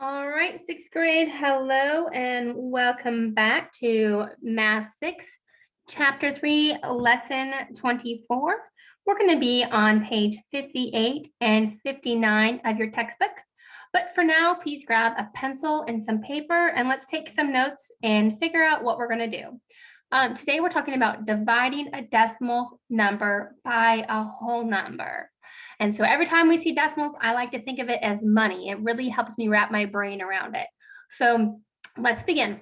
All right, sixth grade, hello and welcome back to Math 6, Chapter 3, Lesson 24. We're going to be on page 58 and 59 of your textbook. But for now, please grab a pencil and some paper and let's take some notes and figure out what we're going to do. Today, we're talking about dividing a decimal number by a whole number. And so every time we see decimals, I like to think of it as money. It really helps me wrap my brain around it. So let's begin.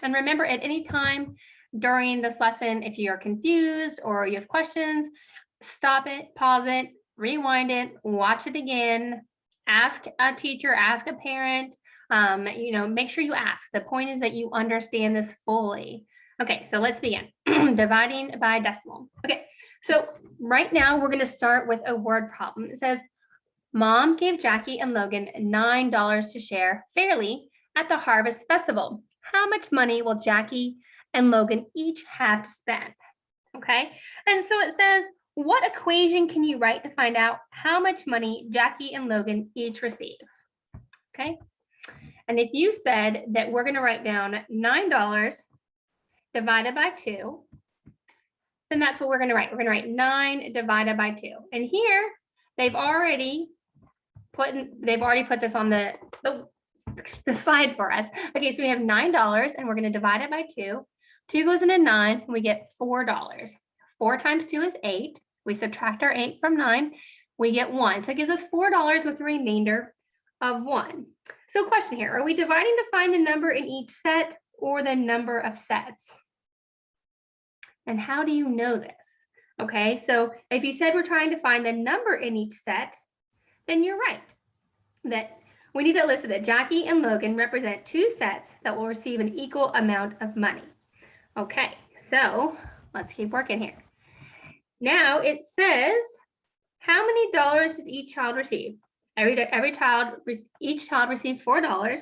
And remember, at any time during this lesson, if you're confused or you have questions, stop it, pause it, rewind it, watch it again, ask a teacher, ask a parent, make sure you ask. The point is that you understand this fully. Okay, so let's begin. Dividing by decimal. Okay, so right now we're going to start with a word problem. It says, Mom gave Jackie and Logan $9 to share fairly at the Harvest Festival. How much money will Jackie and Logan each have to spend? Okay, and so it says, what equation can you write to find out how much money Jackie and Logan each receive? Okay, and if you said that we're going to write down $9 divided by 2, then that's what we're going to write. We're going to write 9 divided by 2. And here they've already put this on the slide for us. Okay, so we have $9 and we're going to divide it by 2. 2 goes into 9 and we get $4. 4 times 2 is 8. We subtract our 8 from 9, we get 1. So it gives us $4 with a remainder of 1. So question here, are we dividing to find the number in each set or the number of sets? And how do you know this? Okay, so if you said we're trying to find the number in each set, then you're right. That we need to list that Jackie and Logan represent 2 sets that will receive an equal amount of money. Okay, so let's keep working here. Now it says, how many dollars did each child receive? Each child received $4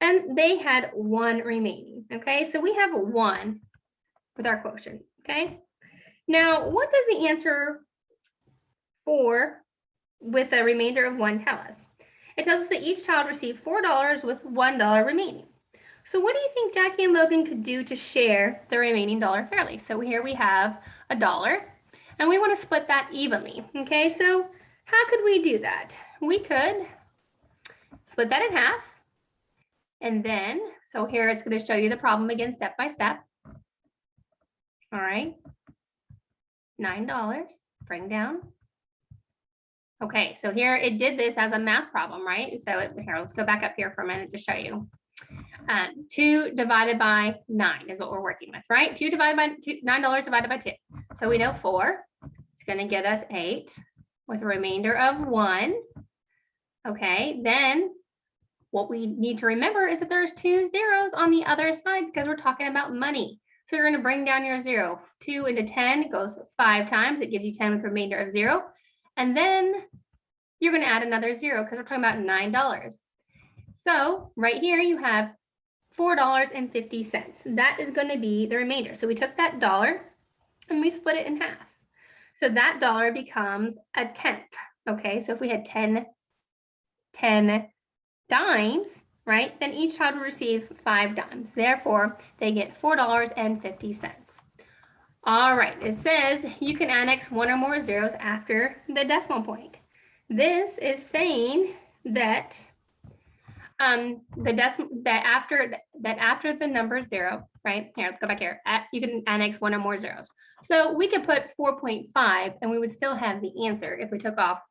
and they had 1 remaining. Okay, so we have 1 with our quotient. Okay, now what does the answer 4 with a remainder of 1 tell us? It tells us that each child received $4 with $1 remaining. So what do you think Jackie and Logan could do to share the remaining dollar fairly? So here we have $1 and we want to split that evenly. Okay, so how could we do that? We could split that in half. And then, so here it's going to show you the problem again step by step. All right, $9, bring down. Okay, so here it did this as a math problem, right? So here, let's go back up here for a minute to show you. 2 divided by 9 is what we're working with, right? 2 divided by 2, $9 divided by 2. So we know 4. It's going to get us 8 with a remainder of 1. Okay, then what we need to remember is that there's 2 zeros on the other side because we're talking about money. So you're going to bring down your 0. 2 into 10 goes 5 times. It gives you 10 with a remainder of 0. And then you're going to add another 0 because we're talking about $9. So right here you have $4.50. That is going to be the remainder. So we took that dollar and we split it in half. So that dollar becomes a tenth. Okay, so if we had 10 dimes, right, then each child will receive 5 dimes. Therefore, they get $4.50. All right, it says you can annex 1 or more zeros after the decimal point. This is saying that after the number 0, right? Here, let's go back here. You can annex 1 or more zeros. So we could put 4.5 and we would still have the answer if we took off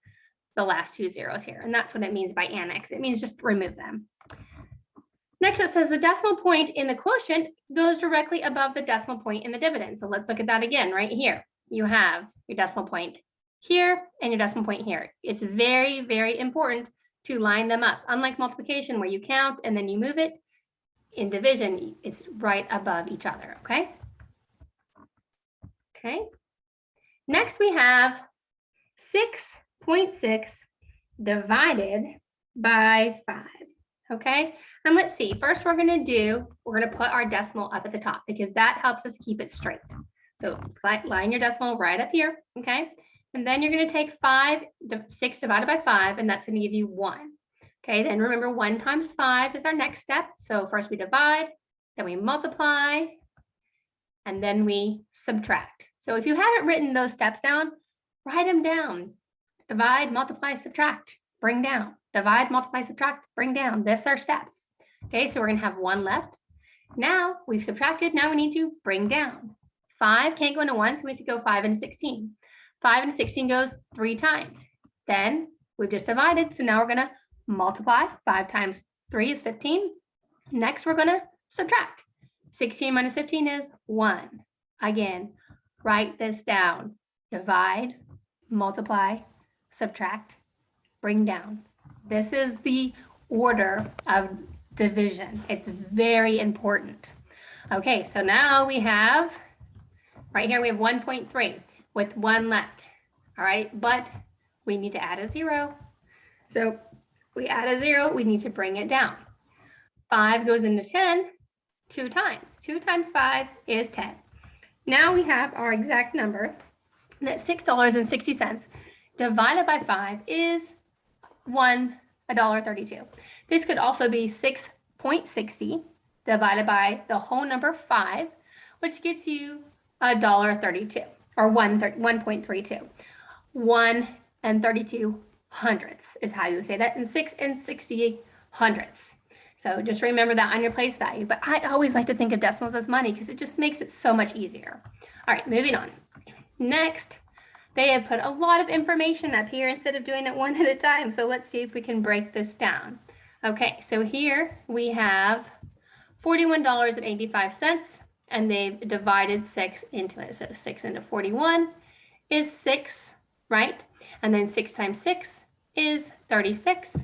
the last 2 zeros here. And that's what it means by annex. It means just remove them. Next, it says the decimal point in the quotient goes directly above the decimal point in the dividend. So let's look at that again right here. You have your decimal point here and your decimal point here. It's very, very important to line them up. Unlike multiplication where you count and then you move it, in division, it's right above each other, okay? Okay. Next, we have 6.6 divided by 5. Okay, and let's see. First, we're going to put our decimal up at the top because that helps us keep it straight. So line your decimal right up here. Okay, and then you're going to take 6 divided by 5, and that's going to give you 1. Okay, then remember 1 times 5 is our next step. So first we divide, then we multiply, and then we subtract. So if you haven't written those steps down, write them down. Divide, multiply, subtract, bring down. Divide, multiply, subtract, bring down. This are steps. Okay, so we're gonna have 1 left. Now we've subtracted, now we need to bring down. 5 can't go into 1, so we have to go 5 into 16. 5 into 16 goes 3 times. Then we've just divided, so now we're gonna multiply. 5 times 3 is 15. Next, we're gonna subtract. 16 minus 15 is 1. Again, write this down. Divide, multiply, subtract, bring down. This is the order of division. It's very important. Okay, so now we have, right here we have 1.3 with 1 left. All right, but we need to add a 0. So we add a 0, we need to bring it down. 5 goes into 10 2 times. 2 times 5 is 10. Now we have our exact number, that $6.60 divided by 5 is $1.32. This could also be 6.60 divided by the whole number 5, which gets you $1.32 or 1.32. 1 and 32 hundredths is how you say that, and 6 and 60 hundredths. So just remember that on your place value. But I always like to think of decimals as money because it just makes it so much easier. All right, moving on. Next, they have put a lot of information up here instead of doing it one at a time. So let's see if we can break this down. Okay, so here we have $41.85, and they've divided 6 into it. So 6 into 41 is 6, right? And then 6 times 6 is 36.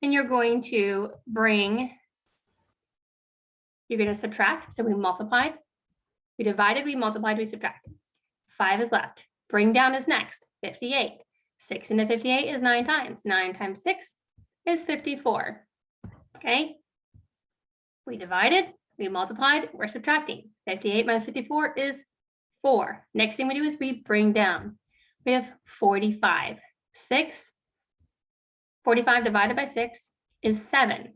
And you're going to subtract. So we multiplied, we divided, we multiplied, we subtracted. 5 is left. Bring down is next, 58. 6 into 58 is 9 times. 9 times 6 is 54. Okay. We divided, we multiplied, we're subtracting. 58 minus 54 is 4. Next thing we do is we bring down. We have 45. 45 divided by 6 is 7.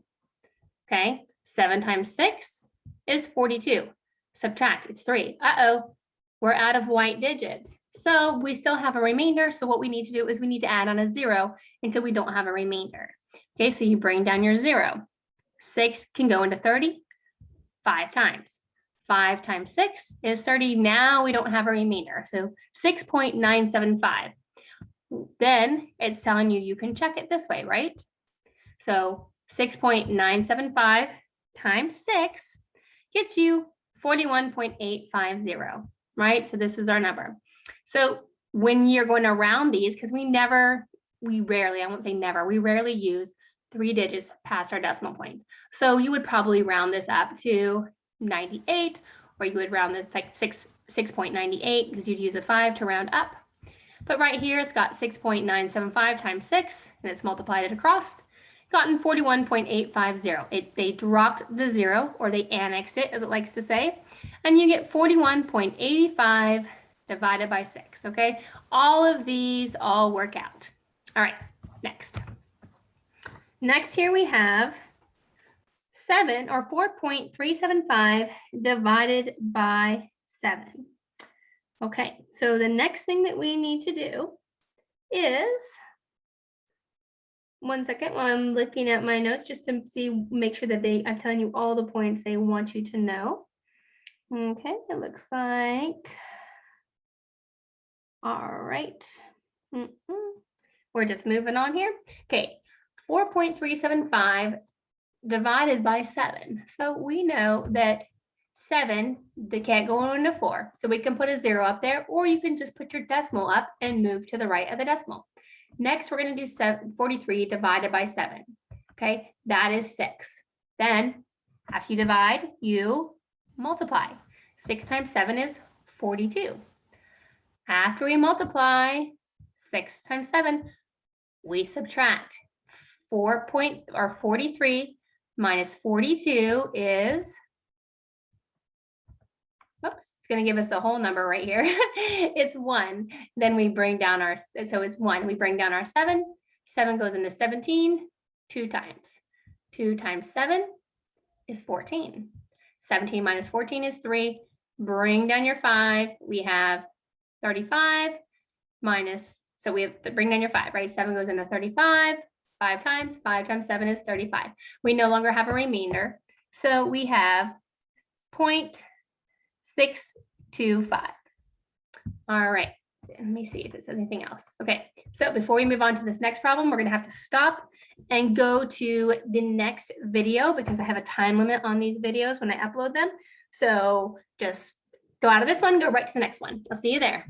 Okay, 7 times 6 is 42. Subtract, it's 3. Uh-oh, we're out of white digits. So we still have a remainder. So what we need to do is we need to add on a 0 until we don't have a remainder. Okay, so you bring down your 0. 6 can go into 30 5 times. 5 times 6 is 30. Now we don't have a remainder. So 6.975. Then it's telling you can check it this way, right? So 6.975 times 6 gets you 41.850, right? So this is our number. So when you're going to round these, because we rarely use 3 digits past our decimal point. So you would probably round this up to 98, or you would round this like 6.98 because you'd use a 5 to round up. But right here, it's got 6.975 times 6, and it's multiplied it across, gotten 41.850. They dropped the 0, or they annexed it, as it likes to say, and you get 41.85 divided by 6, okay? All of these all work out. All right, next. Next here we have 7, or 4.375 divided by 7. Okay, so the next thing that we need to do is, one second while I'm looking at my notes just to make sure that I'm telling you all the points they want you to know. Okay, it looks like, all right. We're just moving on here. Okay, 4.375 divided by 7. So we know that 7, they can't go into 4. So we can put a 0 up there, or you can just put your decimal up and move to the right of the decimal. Next, we're going to do 43 divided by 7. Okay, that is 6. Then after you divide, you multiply. 6 times 7 is 42. After we multiply 6 times 7, we subtract. 43 minus 42 is, oops, it's going to give us a whole number right here. It's 1. Then we bring down so it's 1. We bring down our 7. 7 goes into 17. 2 times. 2 times 7 is 14. 17 minus 14 is 3. Bring down your 5. We have 35 minus, so we have to bring down your 5, right? 7 goes into 35. 5 times 7 is 35. We no longer have a remainder. So we have 0.625. All right. Let me see if it says anything else. Okay, so before we move on to this next problem, we're going to have to stop and go to the next video because I have a time limit on these videos when I upload them. So just go out of this one, go right to the next one. I'll see you there.